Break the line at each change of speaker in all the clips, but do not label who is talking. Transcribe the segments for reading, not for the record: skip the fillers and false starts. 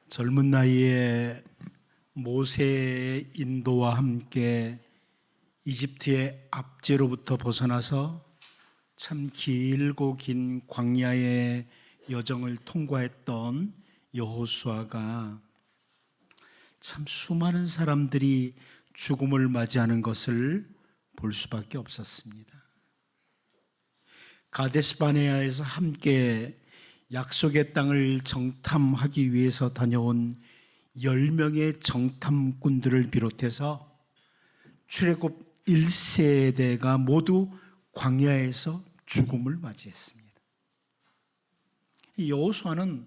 젊은 나이에 모세의 인도와 함께 이집트의 압제로부터 벗어나서 참 길고 긴 광야의 여정을 통과했던 여호수아가 참 수많은 사람들이 죽음을 맞이하는 것을 볼 수밖에 없었습니다. 가데스바네아에서 함께 약속의 땅을 정탐하기 위해서 다녀온 10명의 정탐꾼들을 비롯해서 출애굽 1세대가 모두 광야에서 죽음을 맞이했습니다. 여호수아는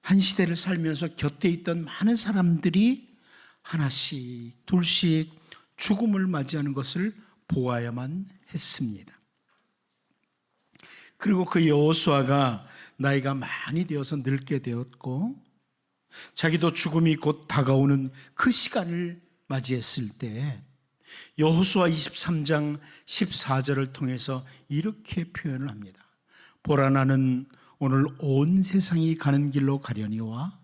한 시대를 살면서 곁에 있던 많은 사람들이 하나씩 둘씩 죽음을 맞이하는 것을 보아야만 했습니다. 그리고 그 여호수아가 나이가 많이 되어서 늙게 되었고 자기도 죽음이 곧 다가오는 그 시간을 맞이했을 때 여호수아 23장 14절을 통해서 이렇게 표현을 합니다. 보라, 나는 오늘 온 세상이 가는 길로 가려니와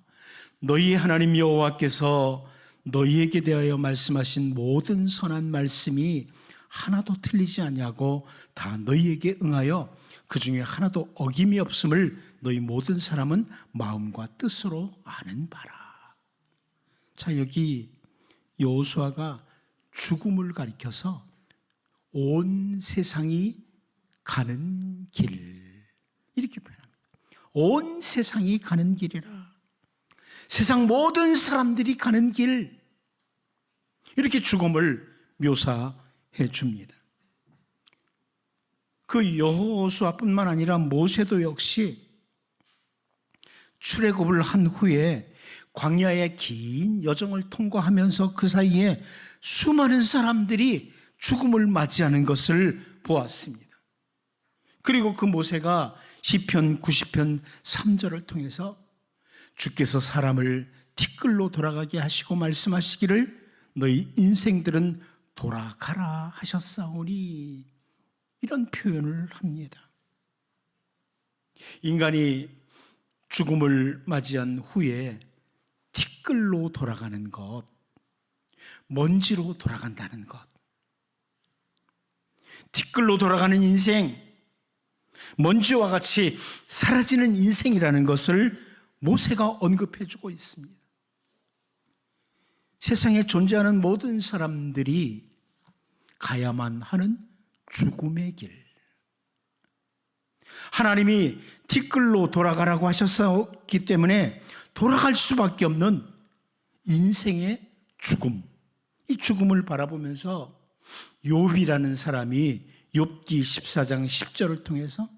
너희 하나님 여호와께서 너희에게 대하여 말씀하신 모든 선한 말씀이 하나도 틀리지 아니하고 다 너희에게 응하여 그 중에 하나도 어김이 없음을 너희 모든 사람은 마음과 뜻으로 아는 바라. 자, 여기 여호수아가 죽음을 가리켜서 온 세상이 가는 길 이렇게 표현합니다. 온 세상이 가는 길이라. 세상 모든 사람들이 가는 길, 이렇게 죽음을 묘사해 줍니다. 그 여호수아뿐만 아니라 모세도 역시 출애굽을 한 후에 광야의 긴 여정을 통과하면서 그 사이에 수많은 사람들이 죽음을 맞이하는 것을 보았습니다. 그리고 그 모세가 시편 90편 3절을 통해서 주께서 사람을 티끌로 돌아가게 하시고 말씀하시기를 너희 인생들은 돌아가라 하셨사오니, 이런 표현을 합니다. 인간이 죽음을 맞이한 후에 티끌로 돌아가는 것, 먼지로 돌아간다는 것, 티끌로 돌아가는 인생, 먼지와 같이 사라지는 인생이라는 것을 모세가 언급해주고 있습니다. 세상에 존재하는 모든 사람들이 가야만 하는 죽음의 길, 하나님이 티끌로 돌아가라고 하셨기 때문에 돌아갈 수밖에 없는 인생의 죽음, 이 죽음을 바라보면서 욥이라는 사람이 욥기 14장 10절을 통해서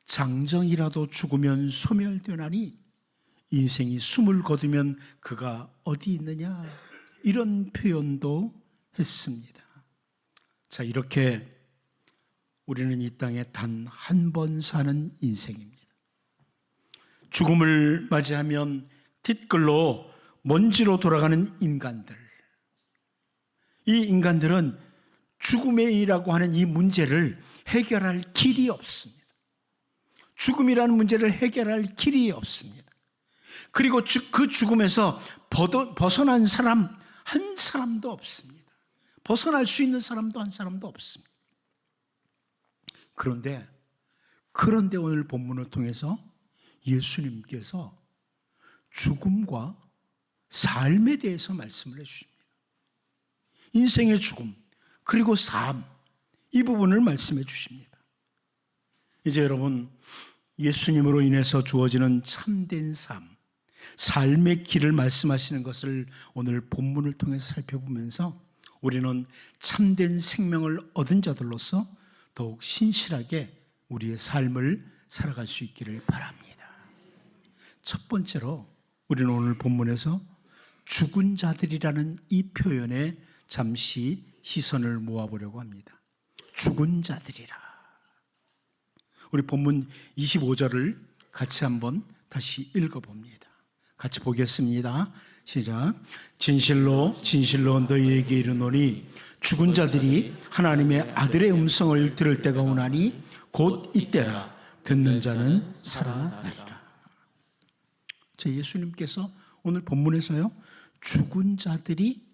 장정이라도 죽으면 소멸되나니 인생이 숨을 거두면 그가 어디 있느냐, 이런 표현도 했습니다. 자, 이렇게 우리는 이 땅에 단 한 번 사는 인생입니다. 죽음을 맞이하면 티끌로 먼지로 돌아가는 인간들, 이 인간들은 죽음이라고 하는 이 문제를 해결할 길이 없습니다. 죽음이라는 문제를 해결할 길이 없습니다. 그리고 그 죽음에서 벗어난 사람 한 사람도 없습니다. 벗어날 수 있는 사람도 한 사람도 없습니다. 그런데 오늘 본문을 통해서 예수님께서 죽음과 삶에 대해서 말씀을 해주십니다. 인생의 죽음, 그리고 삶, 이 부분을 말씀해 주십니다. 이제 여러분, 예수님으로 인해서 주어지는 참된 삶, 삶의 길을 말씀하시는 것을 오늘 본문을 통해서 살펴보면서 우리는 참된 생명을 얻은 자들로서 더욱 신실하게 우리의 삶을 살아갈 수 있기를 바랍니다. 첫 번째로 우리는 오늘 본문에서 죽은 자들이라는 이 표현에 잠시 시선을 모아보려고 합니다. 죽은 자들이라. 우리 본문 25절을 같이 한번 다시 읽어봅니다. 같이 보겠습니다. 시작. 진실로 진실로 너희에게 이르노니 죽은 자들이 하나님의 아들의 음성을 들을 때가 오나니 곧 이때라. 듣는 자는 살아나리라. 자, 예수님께서 오늘 본문에서요, 죽은 자들이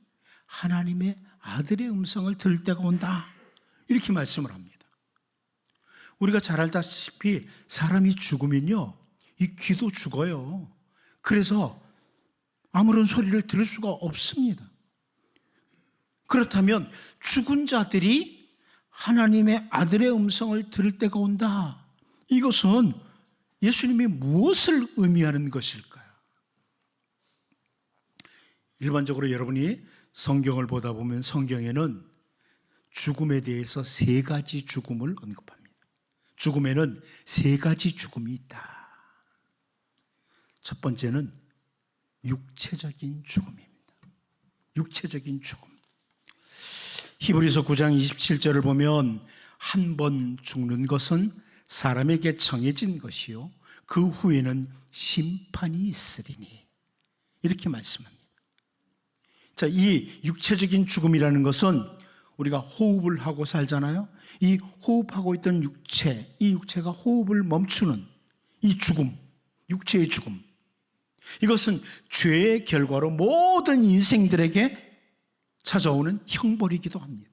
하나님의 아들의 음성을 들을 때가 온다, 이렇게 말씀을 합니다. 우리가 잘 알다시피 사람이 죽으면요, 이 귀도 죽어요. 그래서 아무런 소리를 들을 수가 없습니다. 그렇다면 죽은 자들이 하나님의 아들의 음성을 들을 때가 온다, 이것은 예수님이 무엇을 의미하는 것일까요? 일반적으로 여러분이 성경을 보다 보면 성경에는 죽음에 대해서 세 가지 죽음을 언급합니다. 죽음에는 세 가지 죽음이 있다. 첫 번째는 육체적인 죽음입니다. 육체적인 죽음. 히브리서 9장 27절을 보면 한 번 죽는 것은 사람에게 정해진 것이요 그 후에는 심판이 있으리니, 이렇게 말씀합니다. 자, 이 육체적인 죽음이라는 것은 우리가 호흡을 하고 살잖아요. 이 호흡하고 있던 육체, 이 육체가 호흡을 멈추는 이 죽음, 육체의 죽음, 이것은 죄의 결과로 모든 인생들에게 찾아오는 형벌이기도 합니다.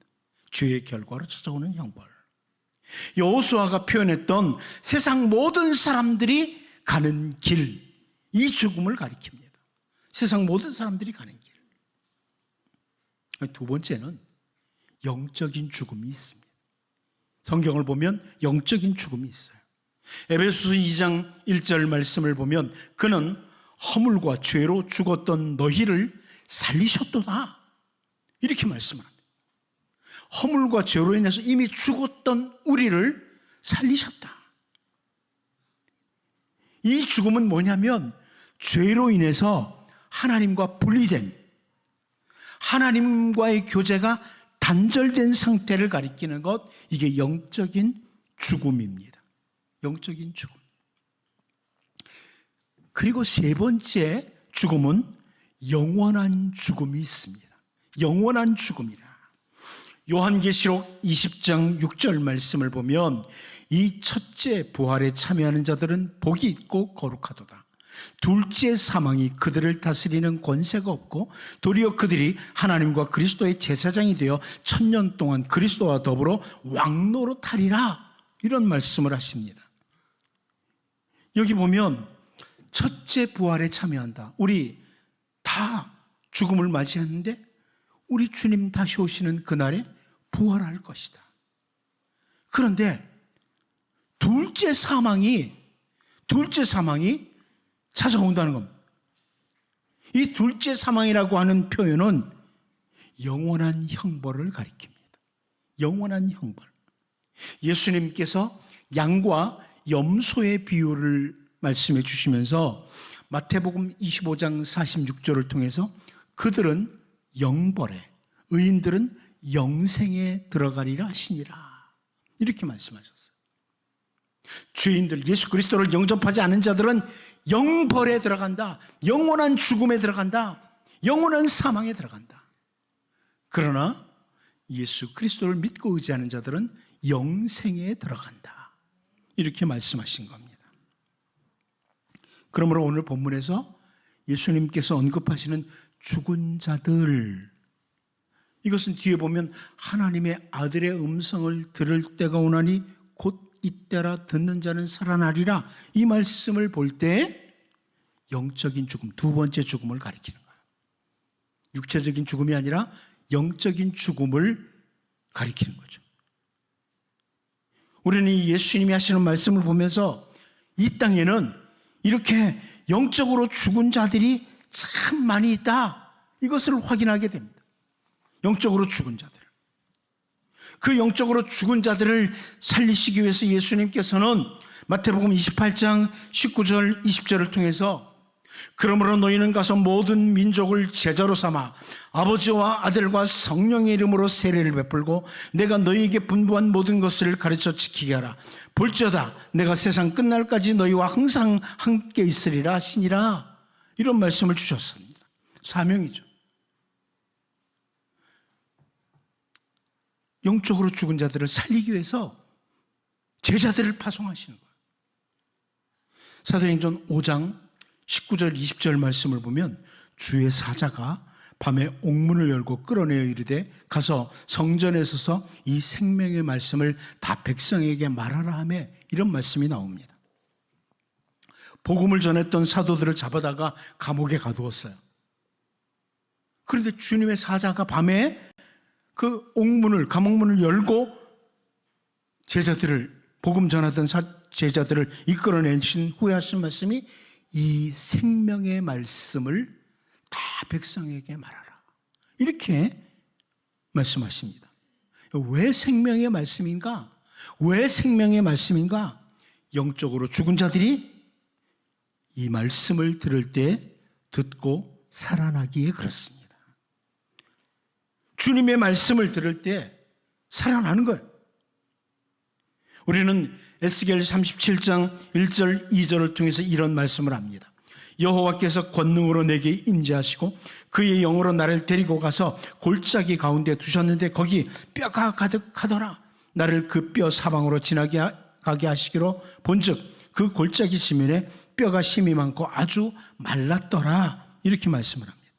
죄의 결과로 찾아오는 형벌. 여호수아가 표현했던 세상 모든 사람들이 가는 길, 이 죽음을 가리킵니다. 세상 모든 사람들이 가는 길. 두 번째는 영적인 죽음이 있습니다. 성경을 보면 영적인 죽음이 있어요. 에베소서 2장 1절 말씀을 보면 그는 허물과 죄로 죽었던 너희를 살리셨도다, 이렇게 말씀을 합니다. 허물과 죄로 인해서 이미 죽었던 우리를 살리셨다. 이 죽음은 뭐냐면 죄로 인해서 하나님과 분리된, 하나님과의 교제가 단절된 상태를 가리키는 것, 이게 영적인 죽음입니다. 영적인 죽음. 그리고 세 번째 죽음은 영원한 죽음이 있습니다. 영원한 죽음이라. 요한계시록 20장 6절 말씀을 보면 이 첫째 부활에 참여하는 자들은 복이 있고 거룩하도다. 둘째 사망이 그들을 다스리는 권세가 없고 도리어 그들이 하나님과 그리스도의 제사장이 되어 1000년 동안 그리스도와 더불어 왕노릇하리라, 이런 말씀을 하십니다. 여기 보면 첫째 부활에 참여한다. 우리 다 죽음을 맞이했는데 우리 주님 다시 오시는 그날에 부활할 것이다. 그런데 둘째 사망이 찾아온다는 겁니다. 이 둘째 사망이라고 하는 표현은 영원한 형벌을 가리킵니다. 영원한 형벌. 예수님께서 양과 염소의 비유를 말씀해 주시면서 마태복음 25장 46절을 통해서 그들은 영벌에, 의인들은 영생에 들어가리라 하시니라, 이렇게 말씀하셨어요. 죄인들, 예수 그리스도를 영접하지 않은 자들은 영벌에 들어간다, 영원한 죽음에 들어간다, 영원한 사망에 들어간다. 그러나 예수 그리스도를 믿고 의지하는 자들은 영생에 들어간다, 이렇게 말씀하신 겁니다. 그러므로 오늘 본문에서 예수님께서 언급하시는 죽은 자들, 이것은 뒤에 보면 하나님의 아들의 음성을 들을 때가 오나니 곧 이때라 듣는 자는 살아나리라, 이 말씀을 볼 때 영적인 죽음, 두 번째 죽음을 가리키는 거예요. 육체적인 죽음이 아니라 영적인 죽음을 가리키는 거죠. 우리는 이 예수님이 하시는 말씀을 보면서 이 땅에는 이렇게 영적으로 죽은 자들이 참 많이 있다, 이것을 확인하게 됩니다. 영적으로 죽은 자들, 그 영적으로 죽은 자들을 살리시기 위해서 예수님께서는 마태복음 28장 19절 20절을 통해서 그러므로 너희는 가서 모든 민족을 제자로 삼아 아버지와 아들과 성령의 이름으로 세례를 베풀고 내가 너희에게 분부한 모든 것을 가르쳐 지키게 하라. 볼지어다 내가 세상 끝날까지 너희와 항상 함께 있으리라 하시니라, 이런 말씀을 주셨습니다. 사명이죠. 영적으로 죽은 자들을 살리기 위해서 제자들을 파송하시는 거예요. 사도행전 5장 19절 20절 말씀을 보면 주의 사자가 밤에 옥문을 열고 끌어내어 이르되 가서 성전에 서서 이 생명의 말씀을 다 백성에게 말하라 하며 이런 말씀이 나옵니다. 복음을 전했던 사도들을 잡아다가 감옥에 가두었어요. 그런데 주님의 사자가 밤에 그 옥문을, 감옥문을 열고 제자들을, 복음 전하던 제자들을 이끌어내신 후에 하신 말씀이 이 생명의 말씀을 다 백성에게 말하라. 이렇게 말씀하십니다. 왜 생명의 말씀인가? 왜 생명의 말씀인가? 영적으로 죽은 자들이 이 말씀을 들을 때 듣고 살아나기에 그렇습니다. 주님의 말씀을 들을 때 살아나는 거예요. 우리는 에스겔 37장 1절 2절을 통해서 이런 말씀을 합니다. 여호와께서 권능으로 내게 임재하시고 그의 영으로 나를 데리고 가서 골짜기 가운데 두셨는데 거기 뼈가 가득하더라. 나를 그 뼈 사방으로 지나게 가게 하시기로 본즉 그 골짜기 지면에 뼈가 심이 많고 아주 말랐더라. 이렇게 말씀을 합니다.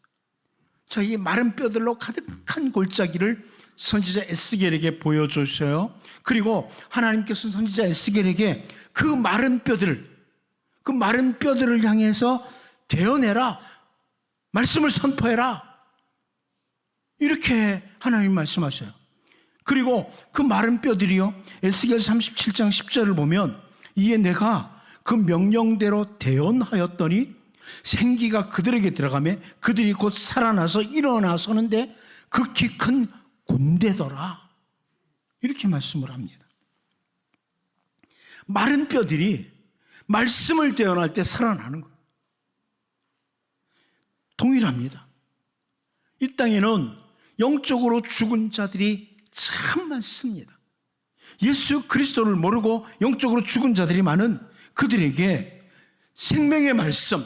자, 이 마른 뼈들로 가득한 골짜기를 선지자 에스겔에게 보여주셔요. 그리고 하나님께서 선지자 에스겔에게 그 마른 뼈들을 향해서 대어내라. 말씀을 선포해라. 이렇게 하나님 말씀하셔요. 그리고 그 마른 뼈들이요, 에스겔 37장 10절을 보면 이에 내가 그 명령대로 대언하였더니 생기가 그들에게 들어가며 그들이 곧 살아나서 일어나 서는데 극히 큰 군대더라. 이렇게 말씀을 합니다. 마른 뼈들이 말씀을 대언할 때 살아나는 거예요. 동일합니다. 이 땅에는 영적으로 죽은 자들이 참 많습니다. 예수 그리스도를 모르고 영적으로 죽은 자들이 많은 그들에게 생명의 말씀,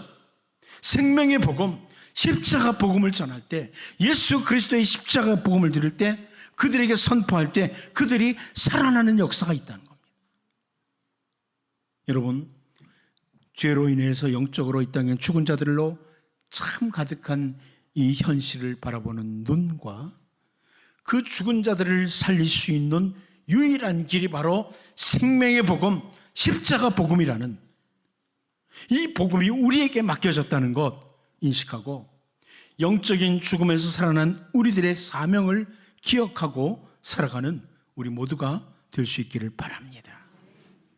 생명의 복음, 십자가 복음을 전할 때, 예수 그리스도의 십자가 복음을 들을 때, 그들에게 선포할 때 그들이 살아나는 역사가 있다는 겁니다. 여러분, 죄로 인해서 영적으로 이 땅에 죽은 자들로 참 가득한 이 현실을 바라보는 눈과 그 죽은 자들을 살릴 수 있는 유일한 길이 바로 생명의 복음, 십자가 복음이라는 이 복음이 우리에게 맡겨졌다는 것 인식하고 영적인 죽음에서 살아난 우리들의 사명을 기억하고 살아가는 우리 모두가 될 수 있기를 바랍니다.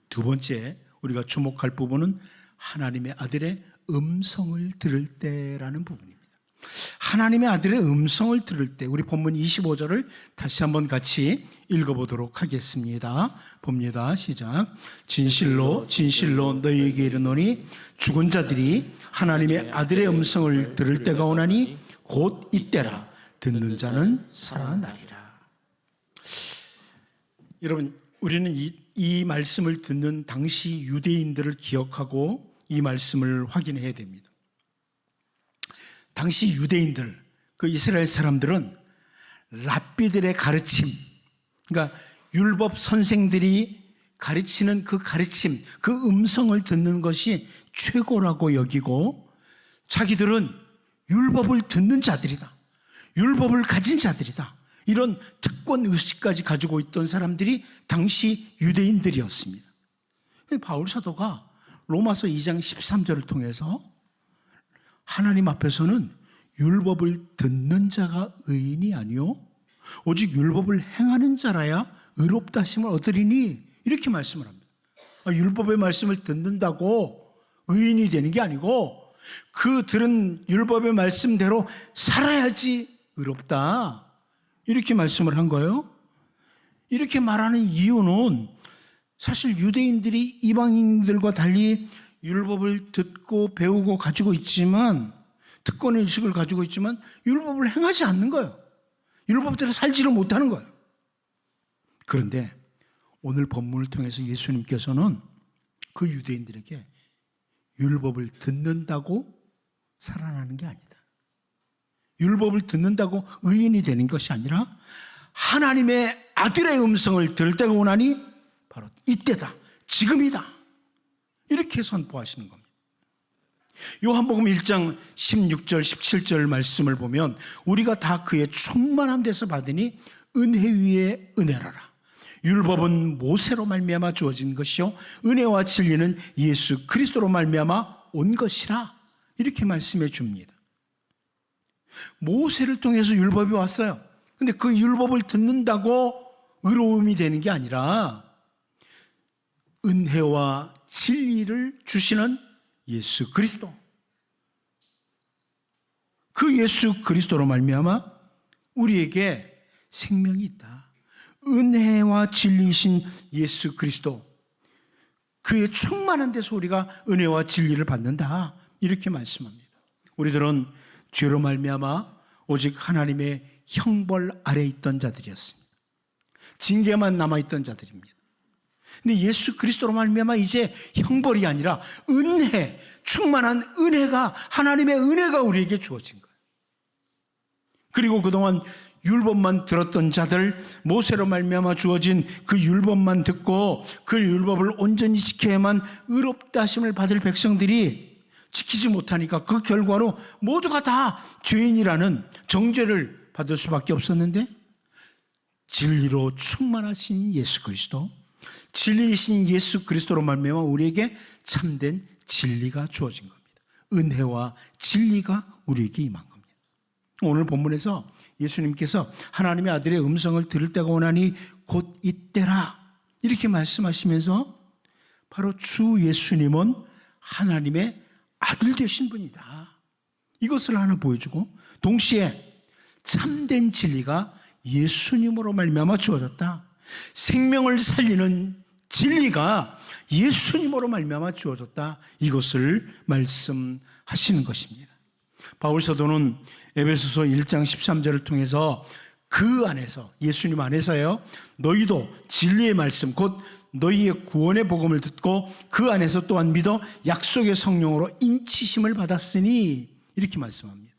두 번째, 우리가 주목할 부분은 하나님의 아들의 음성을 들을 때라는 부분입니다. 하나님의 아들의 음성을 들을 때, 우리 본문 25절을 다시 한번 같이 읽어보도록 하겠습니다. 봅니다. 시작. 진실로 진실로 너희에게 이르노니 죽은 자들이 하나님의 아들의 음성을 들을 때가 오나니 곧 이때라. 듣는 자는 살아나리라. 여러분, 우리는 이 말씀을 듣는 당시 유대인들을 기억하고 이 말씀을 확인해야 됩니다. 당시 유대인들, 그 이스라엘 사람들은 랍비들의 가르침, 그러니까 율법 선생들이 가르치는 그 가르침, 그 음성을 듣는 것이 최고라고 여기고 자기들은 율법을 듣는 자들이다, 율법을 가진 자들이다, 이런 특권 의식까지 가지고 있던 사람들이 당시 유대인들이었습니다. 바울 사도가 로마서 2장 13절을 통해서 하나님 앞에서는 율법을 듣는 자가 의인이 아니요 오직 율법을 행하는 자라야 의롭다 하심을 얻으리니, 이렇게 말씀을 합니다. 율법의 말씀을 듣는다고 의인이 되는 게 아니고 그 들은 율법의 말씀대로 살아야지 의롭다, 이렇게 말씀을 한 거예요. 이렇게 말하는 이유는 사실 유대인들이 이방인들과 달리 율법을 듣고 배우고 가지고 있지만, 특권의 의식을 가지고 있지만 율법을 행하지 않는 거예요. 율법대로 살지를 못하는 거예요. 그런데 오늘 본문을 통해서 예수님께서는 그 유대인들에게 율법을 듣는다고 살아나는 게 아니다, 율법을 듣는다고 의인이 되는 것이 아니라 하나님의 아들의 음성을 들을 때가 오나니 바로 이때다, 지금이다, 이렇게 선포하시는 겁니다. 요한복음 1장 16절 17절 말씀을 보면 우리가 다 그의 충만한 데서 받으니 은혜 위에 은혜라라. 율법은 모세로 말미암아 주어진 것이요 은혜와 진리는 예수 그리스도로 말미암아 온 것이라. 이렇게 말씀해 줍니다. 모세를 통해서 율법이 왔어요. 근데 그 율법을 듣는다고 의로움이 되는 게 아니라 은혜와 진리를 주시는 예수 그리스도, 그 예수 그리스도로 말미암아 우리에게 생명이 있다. 은혜와 진리이신 예수 그리스도, 그의 충만한 데서 우리가 은혜와 진리를 받는다. 이렇게 말씀합니다. 우리들은 죄로 말미암아 오직 하나님의 형벌 아래 있던 자들이었습니다. 징계만 남아있던 자들입니다. 근데 예수 그리스도로 말미암아 이제 형벌이 아니라 은혜, 충만한 은혜가, 하나님의 은혜가 우리에게 주어진 거예요. 그리고 그동안 율법만 들었던 자들, 모세로 말미암아 주어진 그 율법만 듣고 그 율법을 온전히 지켜야만 의롭다 하심을 받을 백성들이 지키지 못하니까 그 결과로 모두가 다 죄인이라는 정죄를 받을 수밖에 없었는데, 진리로 충만하신 예수 그리스도, 진리이신 예수 그리스도로 말미암아 우리에게 참된 진리가 주어진 겁니다. 은혜와 진리가 우리에게 임한 겁니다. 오늘 본문에서 예수님께서 하나님의 아들의 음성을 들을 때가 오나니 곧 이때라 이렇게 말씀하시면서 바로 주 예수님은 하나님의 아들 되신 분이다, 이것을 하나 보여주고, 동시에 참된 진리가 예수님으로 말미암아 주어졌다. 생명을 살리는 진리가 예수님으로 말미암아 주어졌다. 이것을 말씀하시는 것입니다. 바울 사도는 에베소서 1장 13절을 통해서 그 안에서, 예수님 안에서요, 너희도 진리의 말씀 곧 너희의 구원의 복음을 듣고 그 안에서 또한 믿어 약속의 성령으로 인치심을 받았으니 이렇게 말씀합니다.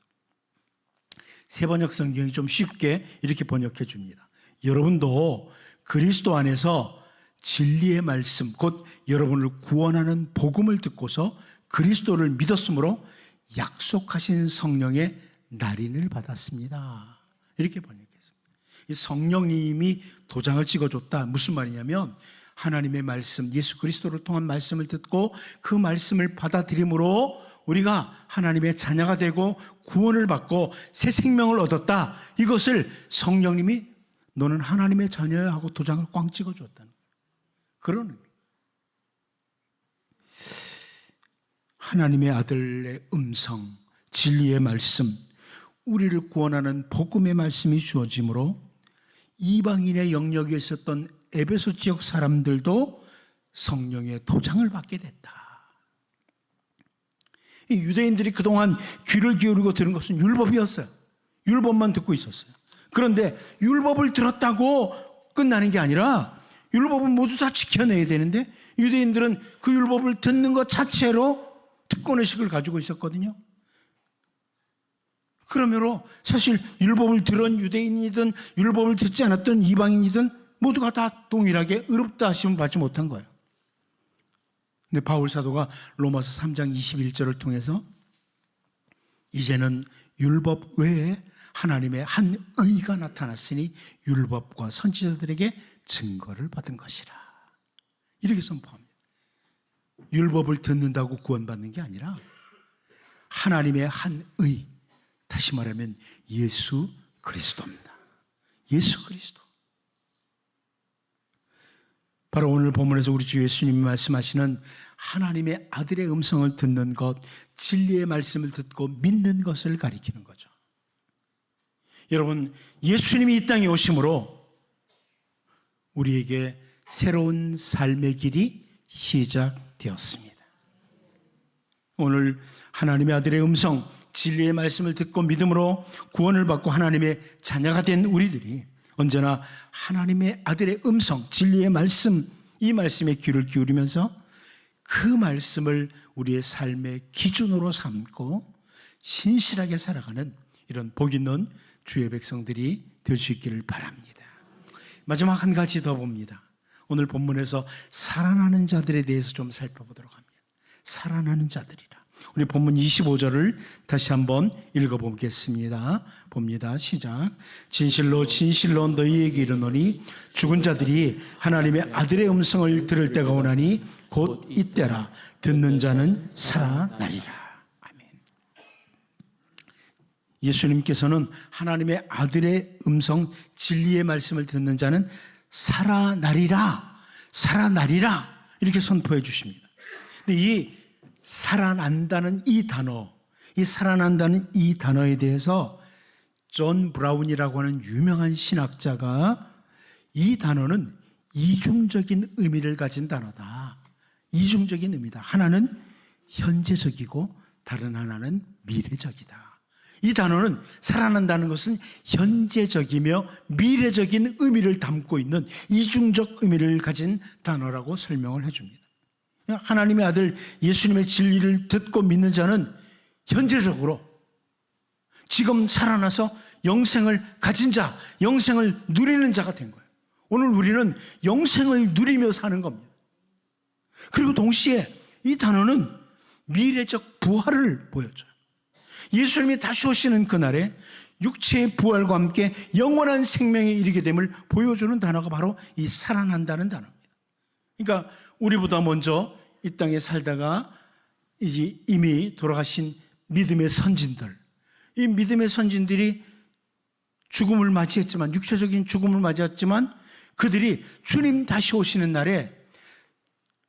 세번역 성경이 좀 쉽게 이렇게 번역해 줍니다. 여러분도 그리스도 안에서 진리의 말씀 곧 여러분을 구원하는 복음을 듣고서 그리스도를 믿었으므로 약속하신 성령의 날인을 받았습니다. 이렇게 번역했습니다. 이 성령님이 도장을 찍어줬다. 무슨 말이냐면 하나님의 말씀, 예수 그리스도를 통한 말씀을 듣고 그 말씀을 받아들임으로 우리가 하나님의 자녀가 되고 구원을 받고 새 생명을 얻었다. 이것을 성령님이 너는 하나님의 자녀야 하고 도장을 꽝 찍어줬다는 그런 의미. 하나님의 아들의 음성, 진리의 말씀, 우리를 구원하는 복음의 말씀이 주어지므로 이방인의 영역에 있었던 에베소 지역 사람들도 성령의 도장을 받게 됐다. 이 유대인들이 그동안 귀를 기울이고 들은 것은 율법이었어요. 율법만 듣고 있었어요. 그런데 율법을 들었다고 끝나는 게 아니라 율법은 모두 다 지켜내야 되는데 유대인들은 그 율법을 듣는 것 자체로 특권의식을 가지고 있었거든요. 그러므로 사실 율법을 들은 유대인이든 율법을 듣지 않았던 이방인이든 모두가 다 동일하게 의롭다 하심을 받지 못한 거예요. 근데 바울 사도가 로마서 3장 21절을 통해서 이제는 율법 외에 하나님의 한 의가 나타났으니 율법과 선지자들에게 증거를 받은 것이라, 이렇게 선포합니다. 율법을 듣는다고 구원받는 게 아니라 하나님의 한 의, 다시 말하면 예수 그리스도입니다. 예수 그리스도. 바로 오늘 본문에서 우리 주 예수님이 말씀하시는 하나님의 아들의 음성을 듣는 것, 진리의 말씀을 듣고 믿는 것을 가리키는 거죠. 여러분, 예수님이 이 땅에 오심으로 우리에게 새로운 삶의 길이 시작되었습니다. 오늘 하나님의 아들의 음성, 진리의 말씀을 듣고 믿음으로 구원을 받고 하나님의 자녀가 된 우리들이 언제나 하나님의 아들의 음성, 진리의 말씀, 이 말씀에 귀를 기울이면서 그 말씀을 우리의 삶의 기준으로 삼고 신실하게 살아가는 이런 복 있는 주의 백성들이 될 수 있기를 바랍니다. 마지막 한 가지 더 봅니다. 오늘 본문에서 살아나는 자들에 대해서 좀 살펴보도록 합니다. 살아나는 자들이라. 우리 본문 25절을 다시 한번 읽어보겠습니다. 봅니다. 시작. 진실로 진실로 너희에게 이르노니 죽은 자들이 하나님의 아들의 음성을 들을 때가 오나니 곧 이때라. 듣는 자는 살아나리라. 아멘. 예수님께서는 하나님의 아들의 음성, 진리의 말씀을 듣는 자는 살아나리라. 살아나리라. 이렇게 선포해 주십니다. 근데 이 살아난다는 이 단어, 이 살아난다는 이 단어에 대해서 존 브라운이라고 하는 유명한 신학자가 이 단어는 이중적인 의미를 가진 단어다. 이중적인 의미다. 하나는 현재적이고 다른 하나는 미래적이다. 이 단어는 살아난다는 것은 현재적이며 미래적인 의미를 담고 있는 이중적 의미를 가진 단어라고 설명을 해줍니다. 하나님의 아들 예수님의 진리를 듣고 믿는 자는 현재적으로 지금 살아나서 영생을 가진 자, 영생을 누리는 자가 된 거예요. 오늘 우리는 영생을 누리며 사는 겁니다. 그리고 동시에 이 단어는 미래적 부활을 보여줘요. 예수님이 다시 오시는 그날에 육체의 부활과 함께 영원한 생명에 이르게 됨을 보여주는 단어가 바로 이 살아난다는 단어입니다. 그러니까 우리보다 먼저 이 땅에 살다가 이제 이미 돌아가신 믿음의 선진들, 이 믿음의 선진들이 죽음을 맞이했지만, 육체적인 죽음을 맞이했지만 그들이 주님 다시 오시는 날에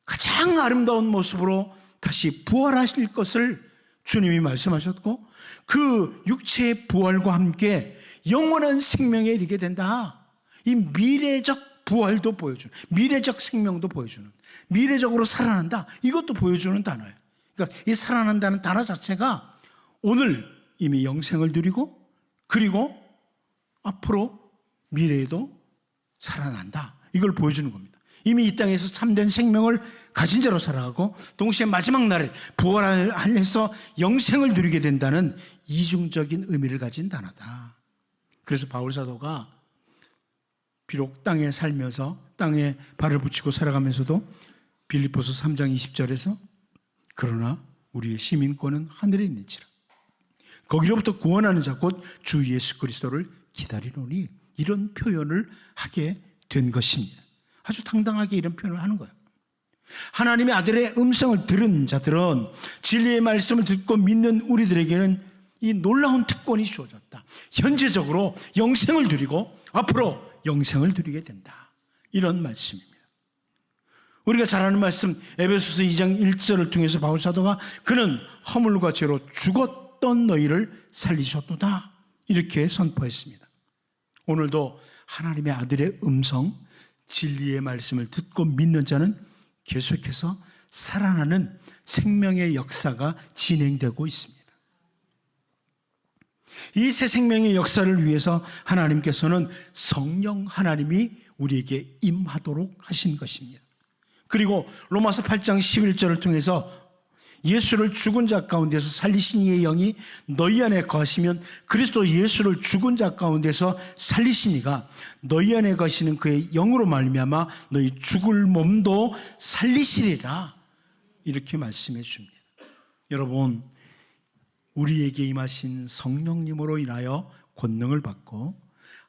가장 아름다운 모습으로 다시 부활하실 것을 주님이 말씀하셨고, 그 육체의 부활과 함께 영원한 생명에 이르게 된다. 이 미래적 부활도 보여주는, 미래적 생명도 보여주는, 미래적으로 살아난다, 이것도 보여주는 단어예요. 그러니까 이 살아난다는 단어 자체가 오늘 이미 영생을 누리고, 그리고 앞으로 미래에도 살아난다, 이걸 보여주는 겁니다. 이미 이 땅에서 참된 생명을 가진 자로 살아가고 동시에 마지막 날에 부활해서 영생을 누리게 된다는 이중적인 의미를 가진 단어다. 그래서 바울 사도가 비록 땅에 살면서 땅에 발을 붙이고 살아가면서도 빌립보서 3장 20절에서 그러나 우리의 시민권은 하늘에 있는지라 거기로부터 구원하는 자 곧 주 예수 그리스도를 기다리노니, 이런 표현을 하게 된 것입니다. 아주 당당하게 이런 표현을 하는 거예요. 하나님의 아들의 음성을 들은 자들은, 진리의 말씀을 듣고 믿는 우리들에게는 이 놀라운 특권이 주어졌다. 현재적으로 영생을 누리고 앞으로 영생을 누리게 된다. 이런 말씀입니다. 우리가 잘 아는 말씀 에베소서 2장 1절을 통해서 바울 사도가 그는 허물과 죄로 죽었던 너희를 살리셨도다, 이렇게 선포했습니다. 오늘도 하나님의 아들의 음성, 진리의 말씀을 듣고 믿는 자는 계속해서 살아나는 생명의 역사가 진행되고 있습니다. 이 새 생명의 역사를 위해서 하나님께서는 성령 하나님이 우리에게 임하도록 하신 것입니다. 그리고 로마서 8장 11절을 통해서 예수를 죽은 자 가운데서 살리신 이의 영이 너희 안에 거하시면 그리스도 예수를 죽은 자 가운데서 살리신 이가 너희 안에 거하시는 그의 영으로 말미암아 너희 죽을 몸도 살리시리라, 이렇게 말씀해 줍니다. 여러분, 우리에게 임하신 성령님으로 인하여 권능을 받고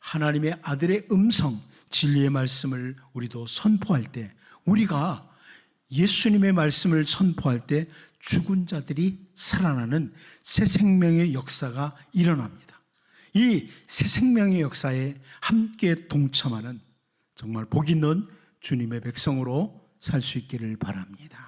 하나님의 아들의 음성, 진리의 말씀을 우리도 선포할 때, 우리가 예수님의 말씀을 선포할 때 죽은 자들이 살아나는 새 생명의 역사가 일어납니다. 이 새 생명의 역사에 함께 동참하는 정말 복 있는 주님의 백성으로 살 수 있기를 바랍니다.